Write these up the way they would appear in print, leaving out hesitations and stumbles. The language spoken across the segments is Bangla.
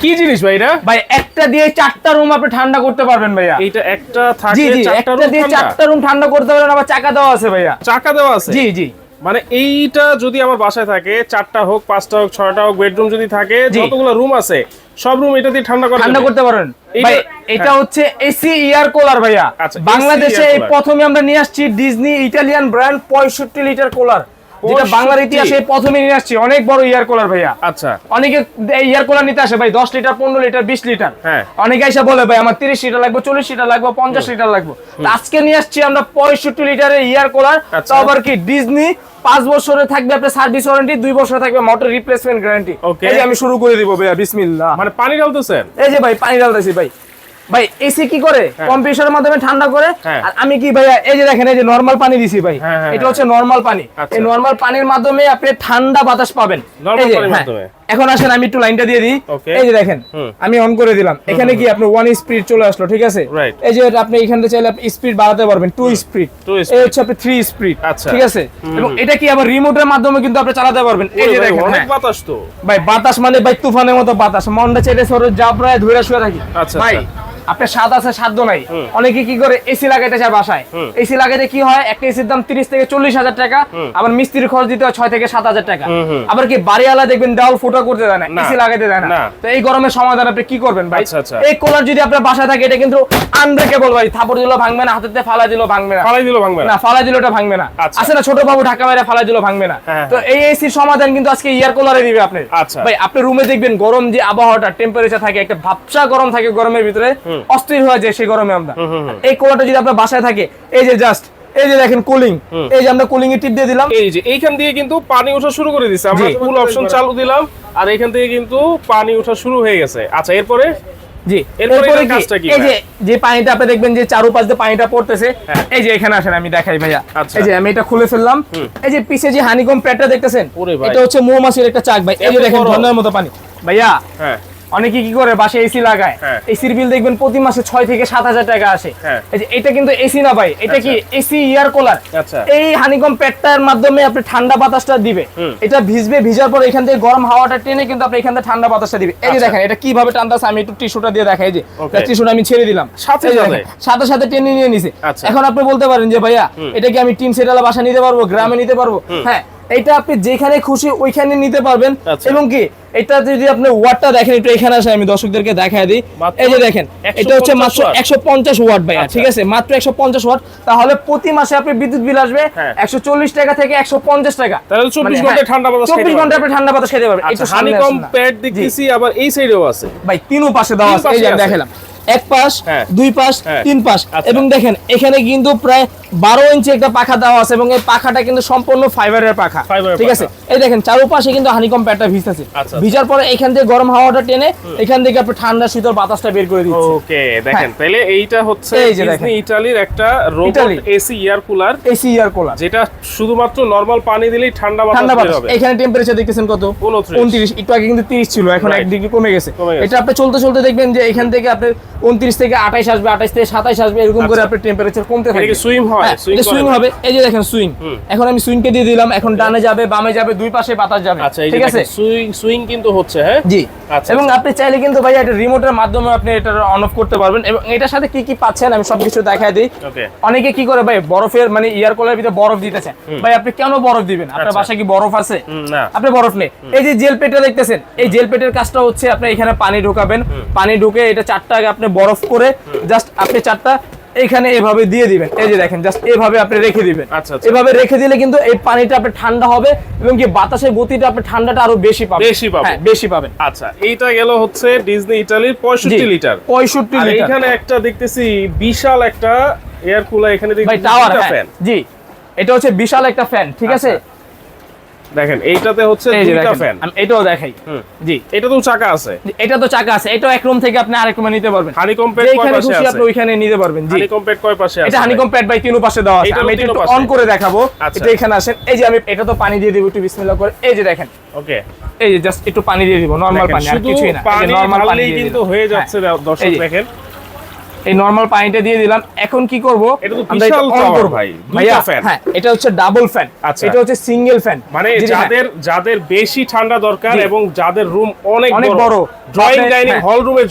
কি জিনিস ভাই এটা? ভাই একটা দিয়ে 4টা রুম আপনি ঠান্ডা করতে পারবেন ভাইয়া। এইটা একটা থাকে জি জি, 4টা একটা দিয়ে 4টা রুম ঠান্ডা করতে পারবেন, আবার চাকা দেওয়া আছে ভাইয়া। চাকা দেওয়া আছে? জি জি। মানে এইটা যদি আমার বাসায় থাকে 4টা হোক 5টা হোক 6টা হোক বেডরুম যদি থাকে, যতগুলো রুম আছে সব রুম এটা দিয়ে ঠান্ডা করতে পারবেন ভাই। এটা হচ্ছে এসি এয়ার কুলার ভাইয়া। বাংলাদেশে এই প্রথমে আমরা নিয়ে আসছি Disney Italian brand 65 litre cooler, যেটা বাংলার ইতিহাসে প্রথমে নিয়ে আসছি। অনেক বড় এয়ার কুলার ভাইয়া। আচ্ছা, অনেকে এয়ার কুলার নিতে আসে ভাই 10 লিটার 15 লিটার 20 লিটার। অনেকে এসে বলে ভাই আমার 30 লিটার লাগবে, 40 লিটার লাগবে, 50 লিটার লাগবে। আজকে নিয়ে আসছি আমরা 65 লিটারের এয়ার কুলার। তাও আবার কি ডিজনি 5 বছরে থাকবে আপনার সার্ভিস ওয়ারেন্টি, 2 বছরে থাকবে মোটর রিপ্লেসমেন্ট গ্যারান্টি। এই যে আমি শুরু করে দিব ভাইয়া, বিসমিল্লাহ। মানে পানি ঢালতেছেন? এই যে ভাই পানি ঢালতেছি ভাই। ভাই এসি কি করে কম্প্রেসারের মাধ্যমে ঠান্ডা করে, আর আমি কি ভাইয়া এই যে দেখেন এই যে নরমাল পানি দিছি ভাই, এটা হচ্ছে নরমাল পানি। এই নরমাল পানির মাধ্যমে আপনি ঠান্ডা বাতাস পাবেন। এই যে এখন আসেন আমি একটু লাইনটা দিয়ে দিই। এই যে দেখেন আমি অন করে দিলাম, এখানে কি আপনি 1 স্পিড চলে আসলো, ঠিক আছে? এই যে আপনি এখান থেকে চাইলে স্পিড বাড়াতে পারবেন 2 স্পিড, এই হচ্ছে আপনি 3 স্পিড, ঠিক আছে? এবং এটা কি আবার রিমোটের মাধ্যমে কিন্তু আপনি চালাতে পারবেন। এই যে দেখেন অনেক বাতাস তো ভাই, বাতাস মানে ভাই তুফানের মতো বাতাস, মনটা চাইলে সরে জাবরায় ধরে শুয়ে থাকি ভাই। আপনার স্বাদ আছে সাধ্য নাই। অনেকে কি করে এসি লাগাইতে চায় বাসায়, এসি লাগাইতে কি হয় একটা এসির দাম 30 থেকে 40 হাজার টাকা, আবার মিস্ত্রির খরচ দিতে হয় 6 থেকে 7 হাজার টাকা। আবার কি বাড়িওয়ালা দেখবেন দেওয়াল ফুটা করতে দেয় না, এসি লাগাইতে দেয় না। তো এই গরমের সমাধান আপনি কি করবেন ভাই? এই কুলার যদি আপনার বাসায় থাকে এটা কিন্তু আনব্রেকেবল ভাই, থাপড় দিলেও ভাঙবে না, হাতেতে ফালা দিলেও ভাঙবে না, ফালা দিলেও এটা ভাঙবে না। আছে না ছোট বাবু ঢাকা বাইরে ফালা দিলেও ভাঙবে না। তো এই এসির সমাধান কিন্তু আজকে এয়ার কুলারে দিবে আপনি ভাই। আপনি রুমে দেখবেন গরম যে আবহাওয়াটা টেম্পারেচার থাকে, একটা ভাবসা গরম থাকে গরমের ভিতরে, অস্থির হয়ে যায় সেই গরমে আমরা। এই কুলারটা যদি আপনার বাসায় থাকে, এই যে জাস্ট এই যে দেখেন কুলিং, এই যে আমরা কুলিং এর টিপ দিয়ে দিলাম, এই যে এইখান দিয়ে কিন্তু পানি ওঠা শুরু করে দিয়েছে। আমরা ফুল অপশন চালু দিলাম আর এখান থেকে কিন্তু পানি ওঠা শুরু হয়ে গেছে। আচ্ছা, এরপরে জি এরপরে কাজটা কি? এই যে যে পানিটা আপনি দেখবেন যে চারপাশ দিয়ে পানিটা পড়তেছে, এই যে এখানে আসেন আমি দেখাই ভাইয়া। এই যে আমি এটা খুলে ফেললাম, এই যে পিছে যে হানিকম প্যাডটা দেখতেছেন, এটা হচ্ছে মৌমাছির একটা চাক ভাই। এই যে দেখেন ঝর্ণার মতো পানি ভাইয়া। অনেকে কি করে বাসায় এসি লাগায়, এসির বিল দেখবেন প্রতি মাসে 6 থেকে 7 হাজার টাকা আসে। এই যে এটা কিন্তু এসি না ভাই, এটা কি এসি এয়ার কুলার। এই হানিকম প্যাডটার মাধ্যমে আপনি ঠান্ডা বাতাসটা দিবে, এটা ভিজবে, ভিজার পর এখান থেকে গরম হাওয়াটা টেনে কিন্তু আপনি এখান থেকে ঠান্ডা বাতাসটা দিবে। এই যে দেখেন এটা কিভাবে টানতেছে, আমি একটু টিস্যুটা দিয়ে দেখাই। যে টিস্যুটা আমি ছেড়ে দিলাম, সাথে সাথে টেনে নিয়ে নিছে। এখন আপনি বলতে পারেন যে ভাইয়া এটা কি আমি টিন সেটালা বাসা নিতে পারবো, গ্রামে নিতে পারবো? হ্যাঁ, এটা আপনি যেখানে খুশি ওইখানে নিতে পারবেন। এবং কি এটা যদি আপনি ওয়াটটা দেখেন, একটু এখানে আসে আমি দর্শকদেরকে দেখায় দিই। এই যে দেখেন এটা হচ্ছে মাত্র 150 ওয়াট ভাইয়া, ঠিক আছে? মাত্র 150 ওয়াট। তাহলে প্রতি মাসে আপনি বিদ্যুৎ বিল আসবে 140 টাকা থেকে 150 টাকা। তাহলে 24 ঘন্টা ঠান্ডা বাতাস, 24 ঘন্টা আপনি ঠান্ডা বাতাস খেতে পারবেন। এটা হানিকম প্যাড দেখতেছি, আবার এই সাইডেও আছে ভাই, তিনও পাশে দেওয়া আছে। এই যে আমি দেখালাম এক পাশ, দুই পাশ, তিন পাশ। এবং দেখেন এখানে কিন্তু প্রায় 12 ইঞ্চি একটা পাখা দেওয়া আছে, এবং এই পাখাটা কিন্তু সম্পূর্ণ ফাইবারের পাখা, ঠিক আছে? এই দেখেন চারপাশে কিন্তু হানিকম প্যাডটা ভিজতেছে, ভিজার পরে এখান থেকে গরম হাওয়াটা টেনে এখান থেকে আপনি ঠান্ডা শীতল বাতাসটা বের করে দিচ্ছে। ওকে, দেখেন তাহলে এইটা হচ্ছে ডিজনি ইতালির একটা রোবট এসি এয়ার কুলার, যেটা শুধুমাত্র নরমাল পানি দিলেই ঠান্ডা বাতাস বের হবে। এখানে টেম্পারেচার দেখতেছেন কত? 29। একটু আগে কিন্তু 30 ছিল, এখন 1 ডিগ্রি কমে গেছে। এটা আপনি চলতে চলতে দেখবেন যে এখান থেকে আপনি 29 থেকে 28 আসবে, 28 থেকে 27 আসবে, এরকম করে আপনার টেম্পারেচার কমতে থাকবে। এটা সুইং হয়, সুইং হবে। এই যে দেখেন সুইং, এখন আমি সুইংকে দিয়ে দিলাম, এখন ডানে যাবে, বামে যাবে, দুই পাশে বাতাস যাবে, ঠিক আছে? সুইং কিন্তু হচ্ছে, হ্যাঁ জি। এবং আপনি চাইলে কিন্তু ভাই এটা রিমোটের মাধ্যমে আপনি এটা অন অফ করতে পারবেন। এবং এটার সাথে কি কি পাচ্ছেন আমি সবকিছু দেখায় দিই। অনেকে কি করে ভাই বরফের মানে এয়ার কুলারের ভিতরে বরফ দিতেছে, ভাই আপনি কেন বরফ দিবেন? আপনার বাসায় কি বরফ আছে? আপনি বরফ নেই। এই যে জেল পেটটা দেখতেছেন, এই জেল পেটের কাজটা হচ্ছে আপনি এখানে পানি ঢোকাবেন, পানি ঢুকে এটা 4টা আগে আপনি বরফ করে জাস্ট আপনি 4টা এখানে এভাবে দিয়ে দিবেন। এই যে দেখেন জাস্ট এভাবে আপনি রেখে দিবেন। এভাবে রেখে দিলে কিন্তু এই পানিটা আপনি ঠান্ডা হবে, এবং কি বাতাসের গতিটা আপনি ঠান্ডাটা আরো বেশি পাবেন। হ্যাঁ, বেশি পাবেন। আচ্ছা, এইটা গেল হচ্ছে ডিজনি ইতালির 65 লিটার। 65 লিটার। এখানে একটা দেখতেছি বিশাল একটা এয়ার কুলার, এখানে দেখতেছি টাওয়ার ফ্যান। জি, এটা হচ্ছে বিশাল একটা ফ্যান, ঠিক আছে? দেখেন এইটাতে হচ্ছে দুইটা ফ্যান। আমি এটাও দেখাই। জি, এটা তো চাকা আছে, এটা তো চাকা আছে। এটা এক রুম থেকে আপনি আরেক রুমে নিতে পারবেন। হানিকম প্যাড কয় পাশে আছে? আপনি ওইখানে নিতে পারবেন। জি, হানিকম প্যাড কয় পাশে আছে? এটা হানিকম প্যাড ভাই তিন পাশে দেওয়া আছে। আমি এটা একটু অন করে দেখাবো। এটা এখানে আসেন, এই যে আমি এটা তো পানি দিয়ে দেব একটু বিসমিল্লাহ করে। এই যে দেখেন, ওকে, এই যে জাস্ট একটু পানি দিয়ে দিব, নরমাল পানি, আর কিছুই না। নরমাল পানি কিন্তু হয়ে যাচ্ছে। দর্শক দেখেন এই নরমাল পানিটা দিয়ে দিলাম। এখন কি করব, এটা তো বিশাল টাওয়ার ভাই, দুইটা ফ্যান। হ্যাঁ, এটা হচ্ছে ডাবল ফ্যান, এটা হচ্ছে সিঙ্গেল ফ্যান। মানে যাদের বেশি ঠান্ডা দরকার এবং যাদের রুম অনেক বড়, ড্রয়িং ডাইনিং হল রুমের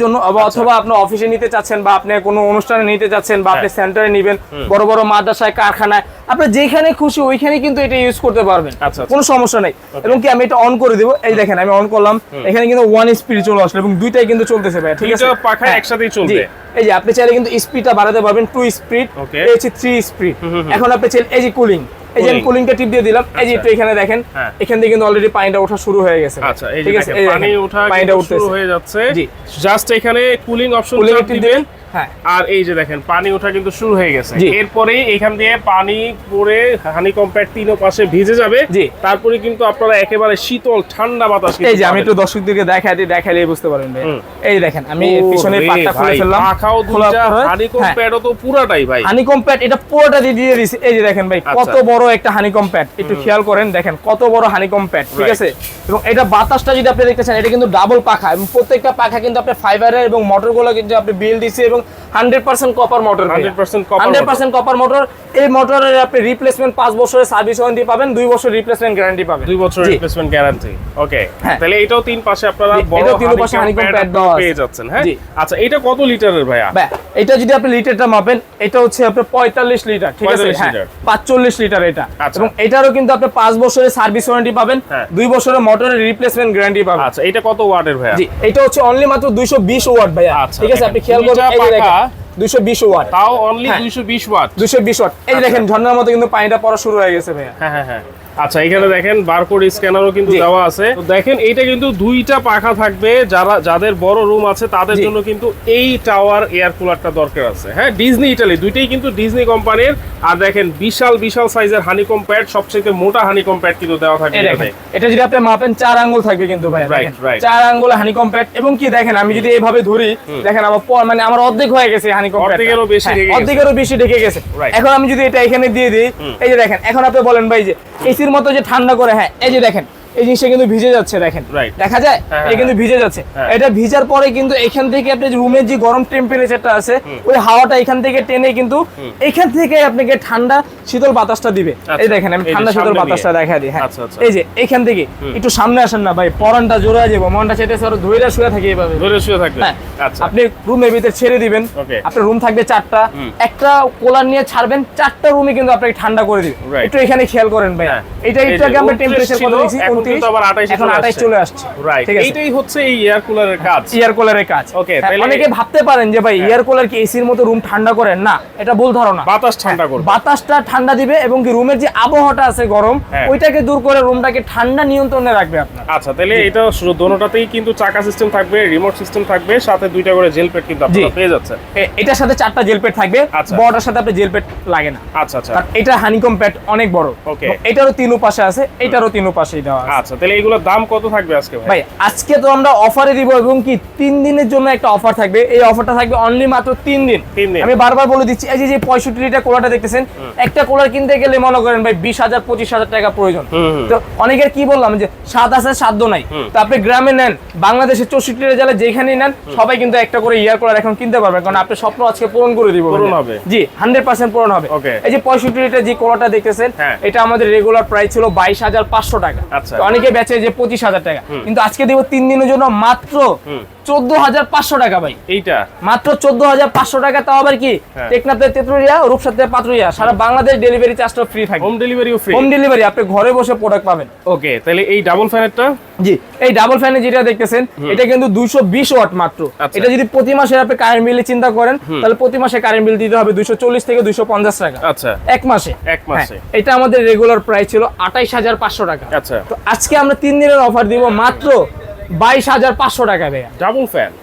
জন্য, অথবা আপনি অফিসে নিতে চাচ্ছেন বা আপনি কোনো অনুষ্ঠানে নিতে চাচ্ছেন বা আপনি সেন্টারে নেবেন, বড় বড় মাদ্রাসায়, কারখানায়, আপনি যেখানে খুশি ওইখানে কিন্তু এটা ইউজ করতে পারবেন, কোনো সমস্যা নাই। এবং কি আমি এটা অন করে দেব, এই দেখেন আমি অন করলাম, এখানে কিন্তু 1 স্পিড চলে আসলো এবং দুইটাই কিন্তু চলতেছে ভাই, ঠিক আছে, দুটো পাখা একসাথেই চলবে। এই যে আপনি চাইলে কিন্তু স্পিডটা বাড়াতে পারবেন, 2 স্পিড, এই হচ্ছে 3 স্পিড। এখন আপনি চাইলে এই যে কুলিং, এই যে কুলিংটা টিপ দিয়ে দিলাম, এই যে একটু এখানে দেখেন, এখান থেকে কিন্তু অলরেডি পানিটা ওঠা শুরু হয়ে গেছে। আচ্ছা, এই যে পানি ওঠা শুরু হয়ে যাচ্ছে, জাস্ট এখানে কুলিং অপশন দিবেন। আর এই যে দেখেন পানি ওঠা কিন্তু শুরু হয়ে গেছে। এরপরে এখান দিয়ে পানি পড়ে হানিকম প্যাড তিনও পাশে ভিজে যাবে, তারপরে কিন্তু আপনারা একেবারে শীতল ঠান্ডা বাতাস। এই যে আমি একটু দর্শকদেরকে দেখাইলে বুঝতে পারবেন ভাই। এই দেখেন আমি পিছনের পাটটা খুলে ফেললাম, পাখাও দুইটা, হানিকম প্যাডও তো পুরাটাই ভাই, হানিকম প্যাড এটা পুরোটা দিয়ে দিয়েছি। এই যে দেখেন ভাই কত বড় একটা হানিকম প্যাড, একটু খেয়াল করেন, দেখেন কত বড় হানিকম প্যাড, ঠিক আছে। এবং এটা বাতাসটা যদি আপনি দেখতে চান, এটা কিন্তু ডাবল পাখা এবং প্রত্যেকটা পাখা কিন্তু আপনি ফাইবারের এবং মোটরগুলো কিন্তু আপনি বিল দিয়েছে এবং 100% কপার মোটর, 100% কপার মোটর। এই মোটরের আপনি রিপ্লেসমেন্ট 5 বছরের সার্ভিস ওয়ারেন্টি পাবেন, 2 বছর রিপ্লেসমেন্ট গ্যারান্টি পাবেন, 2 বছর রিপ্লেসমেন্ট গ্যারান্টি। ওকে, তাহলে এটাও তিন পাশে আপনারা বড় হানিকম প্যাড পেয়ে যাচ্ছেন। হ্যাঁ, আচ্ছা, এটা কত লিটারের ভাইয়া? এটা যদি আপনি লিটারটা মাপেন, এটা হচ্ছে আপনার 45 লিটার, ঠিক আছে, 45 লিটার এটা। এবং এটারও কিন্তু আপনি 5 বছরের সার্ভিস ওয়ারেন্টি পাবেন, 2 বছরের মোটরের রিপ্লেসমেন্ট গ্যারান্টি পাবেন। আচ্ছা, এটা কত ওয়াটের ভাইয়া? জি, এটা হচ্ছে অনলি মাত্র 220 ওয়াট ভাইয়া, ঠিক আছে। আপনি খেয়াল করবেন, এই দেখেন 220 ওয়াট, তাও অনলি 220 ওয়াট, 220 ওয়াট। এই দেখেন ঝর্ণার মতো কিন্তু পানিটা পড়া শুরু হয়ে গেছে ভাইয়া। হ্যাঁ। আচ্ছা, এখানে দেখেন বারকোড স্ক্যানারও কিন্তু দেওয়া আছে। তো দেখেন এইটা কিন্তু দুইটা পাখা থাকবে, যাদের বড় রুম আছে তাদের জন্য কিন্তু এই টাওয়ার এয়ার কুলারটা দরকার আছে। হ্যাঁ, ডিজনি ইটালি, দুইটাই কিন্তু ডিজনি কোম্পানির। আর দেখেন বিশাল সাইজের হানিকম প্যাড, সবচেয়ে মোটা হানিকম প্যাড কিন্তু দেওয়া থাকবে। এটা যদি আপনি মাপেন 4 আঙ্গুল থাকবে কিন্তু ভাই, 4 আঙ্গুল হানিকম প্যাড। এবং কি দেখেন আমি যদি এইভাবে ধরি, দেখেন আমার অর্ধেক হয়ে গেছে হানিকম প্যাড, অর্ধেকেরও বেশি ঢেকে গেছে। এখন আমি যদি এটা এখানে দিয়ে দিই, এই যে দেখেন, এখন আপনি বলেন ভাই যে এসির মতো যে ঠান্ডা করে, হ্যাঁ, এই যে দেখেন এই জিনিসটা কিন্তু ভিজে যাচ্ছে, দেখেন, দেখা যায়, এটা কিন্তু ভিজে যাচ্ছে। এটা ভিজার পরে কিন্তু এখান থেকে আপনি রুমের যে গরম টেম্পারেচারটা আছে, ওই হাওয়াটা এখান থেকে টেনে কিন্তু এখান থেকে আপনাকে ঠান্ডা শীতল বাতাসটা দিবে। এই দেখেন আমি ঠান্ডা শীতল বাতাসটা দেখা দিই। হ্যাঁ, এই যে এখান থেকে একটু সামনে আসেন না ভাই, পরানটা জোরে যাবো, মনটা চাইতেছে আরো ধৈর্য শুয়ে থাকি, এইভাবে ধৈর্য শুয়ে থাকবে। আচ্ছা, আপনি রুমের ভিতরে ছেড়ে দিবেন, আপনার রুম থাকবে 4টা, একটা কোলার নিয়ে ছাড়বেন, 4টা রুমে কিন্তু আপনাকে ঠান্ডা করে দিবে। একটু এখানে খেয়াল করেন ভাই, এটা একটু আগে আমরা টেম্পারেচার কত দিয়েছি, 29, আবার 28 চলে আসছে। এইটাই হচ্ছে এই এয়ার কুলারের কাজ, এয়ার কুলারের কাজ। ওকে, অনেকে ভাবতে পারেন যে ভাই এয়ার কুলার কি এসির মতো রুম ঠান্ডা করে, না, এটা ভুল ধারণা। বাতাস ঠান্ডা করবে, বাতাসটা ঠান্ডা দিবে এবং কি রুমের যে আবহাওয়াটা আছে গরম, ওইটাকে দূর করে রুমটাকে ঠান্ডা নিয়ন্ত্রণে রাখবে আপনার। আচ্ছা, তাহলে এটা দোনোটাতেই কিন্তু চাকা সিস্টেম থাকবে, রিমোট সিস্টেম থাকবে, সাথে দুইটা করে জেল প্যাড কিন্তু আপনারা পেয়ে যাচ্ছেন। এটার সাথে 4টা জেল প্যাড থাকবে, বড়টার সাথে আপনি জেল প্যাড লাগে না। আচ্ছা, কারণ এটা হানিকম প্যাড অনেক বড়। ওকে, এটারও 3 পাশে আছে, এটারও 3 পাশেই দেওয়া আছে। আচ্ছা, তাহলে এগুলোর দাম কত থাকবে আজকে ভাই? আজকে তো আমরা অফারে দিব এবং কি 3 দিনের জন্য একটা অফার থাকবে। এই অফারটা থাকবে অনলি মাত্র 3 দিন। আমি বারবার বলে দিচ্ছি, এই যে 65 লিটার কোলারটা দেখতেছেন, একটা কোলার কিনতে গেলে মনে করেন ভাই 20,000 25,000 টাকা প্রয়োজন। তো অনেকের কি বললাম যে স্বাদ আছে সাধ্য নাই, তো আপনি গ্রামে নেন, বাংলাদেশে 64 লিটার জেলা যেখানেই নেন, সবাই কিন্তু একটা করে ইয়ার কুলার এখন কিনতে পারবেন, কারণ আপনার স্বপ্ন আজকে পূরণ করে দিব। পূরণ হবে, জি, 100% পূরণ হবে। এই যে 65 লিটার যে কোলারটা দেখতেছেন, এটা আমাদের রেগুলার প্রাইস ছিল 22,500 টাকা। অনেকে বেচে যে 25,000 টাকা, কিন্তু আজকে দেব 3 দিনের জন্য মাত্র 14,500 টাকা ভাই। এইটা মাত্র 14,500 টাকা, তাও আবার কি টেকনাফ থেকে তেতুলিয়া, রূপসা থেকে পাতুরিয়া, সারা বাংলাদেশ ডেলিভারি চার্জটা ফ্রি থাকবে। হোম ডেলিভারিও ফ্রি, হোম ডেলিভারি, আপনি ঘরে বসে প্রোডাক্ট পাবেন। ওকে, তাহলে এই ডাবল ফ্যানেরটা, জি, এই ডাবল ফ্যানে যেটা দেখতেছেন, এটা কিন্তু 220 ওয়াট মাত্র। এটা যদি প্রতি মাসে আপনি কারেন্ট বিল চিন্তা করেন, তাহলে প্রতি মাসে কারেন্ট বিল দিতে হবে 240 থেকে 250 টাকা। আচ্ছা, এক মাসে। এটা আমাদের রেগুলার প্রাইস ছিল 28,500 টাকা। আচ্ছা, তো আজকে আমরা 3 দিনের অফার দিব মাত্র 22,500 টাকা ভাইয়া।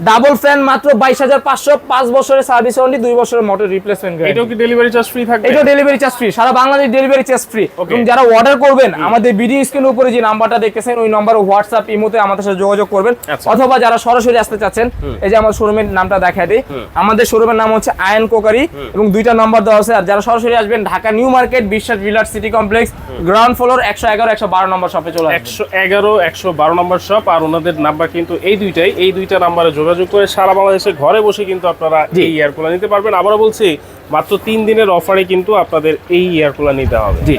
ডাবল ফ্যান মাত্র 22,500, 5 বছরের সার্ভিস ওয়ারেন্টি, 2 বছরের মোটর রিপ্লেসমেন্ট গ্যারান্টি। এটাও কি ডেলিভারি চার্জ ফ্রি থাকবে? এটাও ডেলিভারি চার্জ ফ্রি, সারা বাংলাদেশ ডেলিভারি চার্জ ফ্রি। এবং যারা অর্ডার করবেন, আমাদের ভিডিও স্ক্রিনের উপরে যে নাম্বারটা দেখতেছেন, ওই নম্বরে হোয়াটসঅ্যাপ, ইমোতে আমাদের সাথে যোগাযোগ করবেন। অথবা যারা সরাসরি আসতে চাচ্ছেন, এই যে আমার শোরুমের নামটা দেখায় দিই, আমাদের শোরুমের নাম হচ্ছে আয়ন কোকারি এবং 2টা নাম্বার দেওয়া আছে। আর যারা সরাসরি আসবেন, ঢাকা নিউ মার্কেট, বিশ্বাস ভিলার সিটি কমপ্লেক্স, গ্রাউন্ড ফ্লোর 111 112 নম্বর শপে চলে আসবেন। 111 112 নম্বর শপ। আর ওনাদের নাম্বার কিন্তু এই দুইটা নাম্বারে যোগাযোগ করে সারা বাংলাদেশে ঘরে বসে কিন্তু আপনারা এই এয়ার কুলার নিতে পারবেন। আবারও বলছি, মাত্র 3 দিনের অফারে কিন্তু আপনাদের এই এয়ার কুলার নিতে হবে। জি